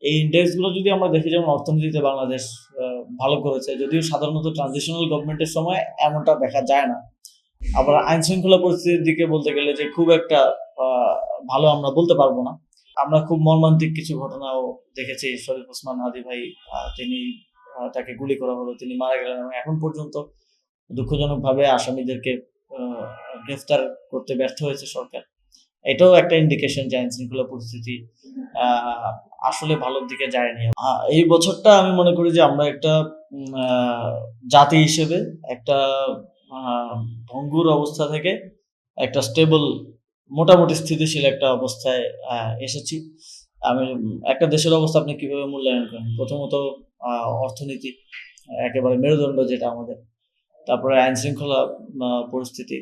এই ইন্ডেক্সগুলো যদি আমরা দেখি, যেমন অর্থনীতিতে বাংলাদেশ ভালো করেছে, যদিও সাধারণত ট্রানজিশনাল গভর্নমেন্টের সময় এমনটা দেখা যায় না। আবার আইন শৃঙ্খলা পরিস্থিতির দিকে বলতে গেলে যে খুব একটা ভালো আমরা বলতে পারবো না। আমরা খুব মর্মান্তিক কিছু ঘটনাও দেখেছি। শরীফ ওসমান হাদি ভাই, তিনি তাকে গুলি করা হলো, তিনি মারা গেলেন এবং এখন পর্যন্ত দুঃখজনকভাবে আসামিদেরকে গ্রেফতার করতে ব্যর্থ হয়েছে সরকার। এটাও একটা ইন্ডিকেশন যে আইন শৃঙ্খলা পরিস্থিতি আসলে ভালোর দিকে যায়নি। এই বছরটা আমি মনে করি যে আমরা একটা জাতি হিসেবে একটা ভঙ্গুর অবস্থা থেকে একটা স্টেবল, মোটামুটি স্থিতিশীল একটা অবস্থায় এসেছি। আমি একটা দেশের অবস্থা আপনি কিভাবে মূল্যায়ন করেন? প্রথমত অর্থনীতি একেবারে মেরুদণ্ড যেটা আমাদের, তারপরে আইন শৃঙ্খলা পরিস্থিতি,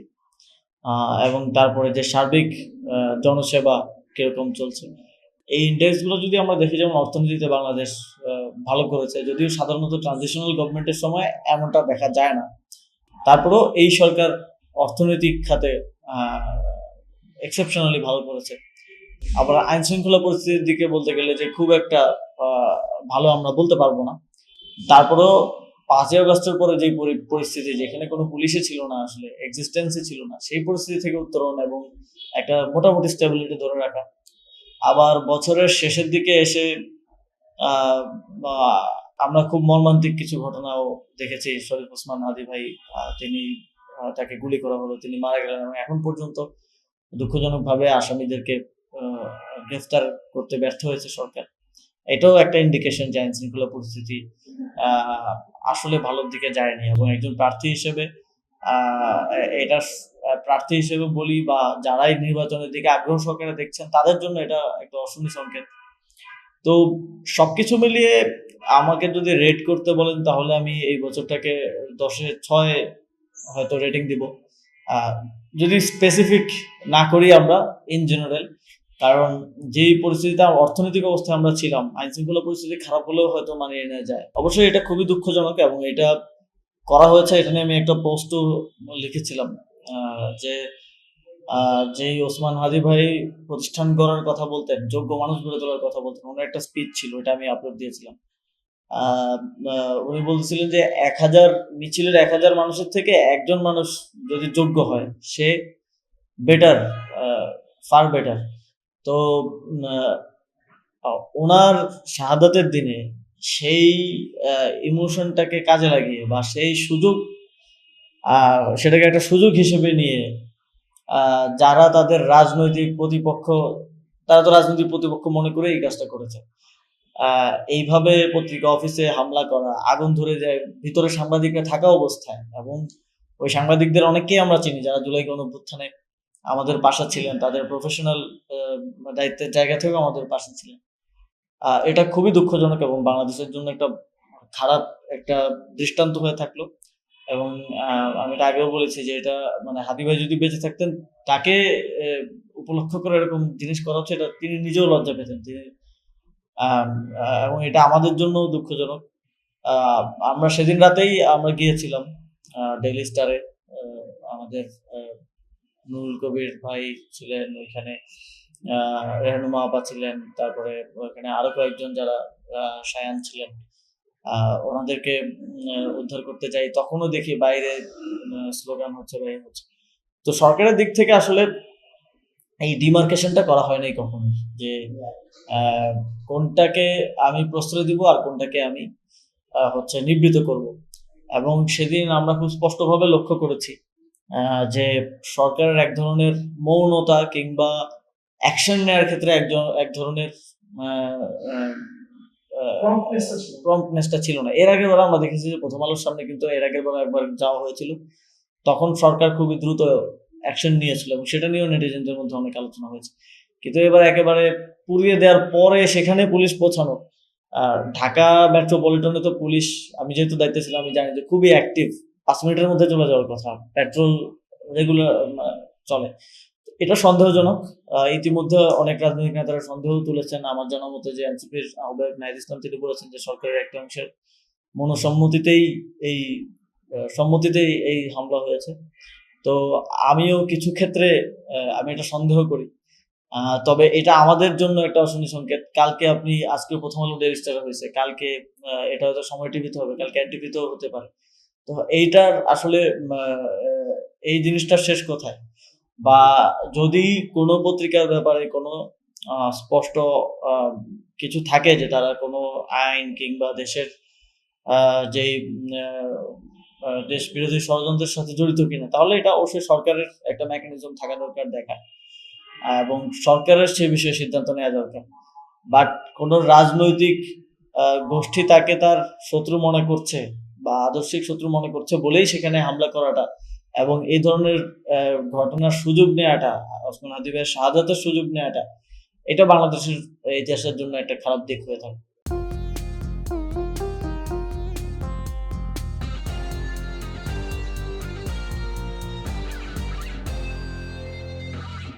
এবং তারপরে যে সার্বিক জনসেবা কিরকম চলছে। এই ইন্ডেক্সগুলো যদি আমরা দেখি, যেমন অর্থনীতিতে বাংলাদেশ ভালো করেছে, যদিও সাধারণত ট্রানজিশনাল গভর্নমেন্টের সময় এমনটা দেখা যায় না। তারপরেও এই সরকার অর্থনৈতিক খাতে এক্সেপশনালি ভালো করেছে। আবার আইন শৃঙ্খলা পরিস্থিতির দিকে বলতে গেলে যে খুব একটা ভালো আমরা বলতে পারবো না। তারপরেও 5ই আগস্টের পরে যে পরিস্থিতি, যেখানে কোনো পুলিশে ছিল না, আসলে এক্সিস্টেন্সই ছিল না, সেই পরিস্থিতি থেকে উত্তরণ এবং একটা মোটামুটি স্টেবিলিটি ধরে রাখা। আবার বছরের শেষের দিকে এসে আমরা খুব মর্মান্তিক কিছু ঘটনাও দেখেছি। শরীফ ওসমান হাদি ভাই, তিনি তাকে গুলি করা হলো, তিনি মারা গেলেন এবং এখন পর্যন্ত দুঃখজনকভাবে আসামিদেরকে গ্রেফতার করতে ব্যর্থ হয়েছে সরকার। এটাও একটা ইন্ডিকেশন যে আইন শৃঙ্খলা পরিস্থিতি আসলে ভালোর দিকে যায়নি। এবং একজন প্রার্থী হিসেবে এটা প্রার্থী হিসেবে বলি, বা যারাই নির্বাচনের দিকে আগ্রহ সহকারে দেখছেন তাদের জন্য এটা একটা অশনি সংকেত। তো সবকিছু মিলিয়ে আমাকে যদি রেট করতে বলেন, তাহলে আমি এই বছরটাকে 10-এ 6 হয়তো রেটিং দিব। যদি স্পেসিফিক না করি আমরা, ইন জেনারেল, কারণ যেই পরিস্থিতিতে অর্থনৈতিক অবস্থায় আমরা ছিলাম, আইন শৃঙ্খলা পরিস্থিতি খারাপ হলেও হয়তো মানিয়ে নেওয়া যায়। অবশ্যই এটা খুবই দুঃখজনক এবং এটা করা হয়েছে। এটা নিয়ে আমি একটা পোস্টও লিখেছিলাম যে যেই ওসমান হাদি ভাই প্রতিষ্ঠান গড়ার কথা বলতেন, যোগ্য মানুষ গড়ে তোলার কথা বলতেন, ওনার একটা স্পিচ ছিল, এটা আমি আপলোড দিয়েছিলাম। উনি বলছিলেন যে 1000 মিছিলের 1000 মানুষের থেকে একজন মানুষ যদি যোগ্য হয়, সে বেটার, ফার বেটার। তো ওনার শাহাদাতের দিনে সেই ইমোশনটাকে কাজে লাগিয়ে, বা সেই সুযোগ, সেটাকে একটা সুযোগ হিসেবে নিয়ে, যারা তাদের রাজনৈতিক প্রতিপক্ষ, তারা তো রাজনৈতিক প্রতিপক্ষ মনে করে এই কাজটা করেছে। এইভাবে পত্রিকা অফিসে হামলা করা, আগুন ধরে যায় ভিতরে সাংবাদিকরা থাকা অবস্থায়, এবং ওই সাংবাদিকদের অনেককেই আমরা চিনি যারা জুলাই গণঅভ্যুত্থানে আমাদের পাশে ছিলেন, তাদের প্রফেশনাল দায়িত্বের জায়গা থেকে আমাদের পাশে ছিলেন। এটা খুবই দুঃখজনক এবং বাংলাদেশের জন্য একটা খারাপ একটা দৃষ্টান্ত হয়ে থাকলো। এবং আমি এটা আগেও বলেছি যে এটা মানে হাদি ভাই যদি বেঁচে থাকতেন, তাকে উপলক্ষ করে এরকম জিনিস করা হচ্ছে, এটা তিনি নিজেও লজ্জা পেতেন। তিনি এবং এটা আমাদের জন্য দুঃখজনক। আমরা সেদিন রাতেই আমরা গিয়েছিলাম ডেইলি স্টারে। আমাদের নুরুল কবির ভাই ছিলেন ওইখানে, রেহনুমা আপা ছিলেন, তারপরে ওখানে আরো কয়েকজন যারা শায়ান ছিলেন, ওনাদেরকে উদ্ধার করতে যাই। তখনও দেখি বাইরে স্লোগান হচ্ছে, বাইরে হচ্ছে। তো সরকারের দিক থেকে আসলে এই ডিমার্কেশনটা করা হয় নাই কখনোই, যে কোনটাকে আমি প্রশ্রয় দিব আর কোনটাকে আমি নিবৃত করব। এবং সেদিন আমরা খুব স্পষ্টভাবে লক্ষ্য করেছি যে সরকারের এক ধরনের মৌনতা কিংবা অ্যাকশন নেওয়ার ক্ষেত্রে এক ধরনের প্রম্পটনেসটা ছিল না। এর আগের বার আমরা দেখেছি যে প্রথম আলোর সামনে কিন্তু এর আগের বার একবার যাওয়া হয়েছিল, তখন সরকার খুবই দ্রুত অ্যাকশন নিয়েছিল এবং সেটা নিয়েও নেটিজেনদের মধ্যে অনেক আলোচনা হয়েছে। কিন্তু এবার একেবারে পুড়িয়ে দেওয়ার পরে সেখানে পুলিশ পৌঁছানো। ঢাকা মেট্রোপলিটনে তো পুলিশ, আমি যেহেতু দায়িত্বে ছিলাম, আমি জানি যে খুবই অ্যাক্টিভ। 5 মিনিটের মধ্যে চলে যাওয়ার কথা, পেট্রোল রেগুলার চলে। এটা সন্দেহজনক। ইতিমধ্যে অনেক রাজনৈতিক নেতারা সন্দেহ তুলেছেন। আমার জানা মতে যে এনসিপির আহ্বায়ক নাহিদ ইসলাম তিনি বলেছেন যে সরকারের একটা অংশের মনোসম্মতিতেই এই হামলা হয়েছে। তো আমিও কিছু ক্ষেত্রে আমি এটা সন্দেহ করি। তবে এটা আমাদের জন্য একটা অশনি সংকেত। কালকে আজকে প্রথম আলো ডেইলি স্টার হয়েছে, কালকে এটা হয়তো সময় টিভিতে হবে, কালকে এনটিভিতেও হতে পারে। তো এইটার আসলে এই জিনিসটার শেষ কোথায়? বা যদি কোনো পত্রিকার ব্যাপারে কোনো স্পষ্ট আহ, কিছু থাকে যে তারা কোনো আইন কিংবা দেশের যেই দেশ বিরোধী ষড়যন্ত্রের সাথে জড়িত কিনা, তাহলে এটা অবশ্যই সরকারের একটা মেকানিজম থাকা দরকার দেখায়, এবং সরকারের সে বিষয়ে সিদ্ধান্ত নেওয়া দরকার। বাট কোনো রাজনৈতিক গোষ্ঠী তাকে তার শত্রু মনে করছে বা আদর্শিক শত্রু মনে করছে বলেই সেখানে হামলা করাটা এবং এই ধরনের ঘটনার সুযোগ নেওয়াটা, ওসমান হাদি ভাইয়ের শাহাদাতের সুযোগ নেওয়াটা, এটা বাংলাদেশের ইতিহাসের জন্য একটা খারাপ দিক হয়ে থাকে।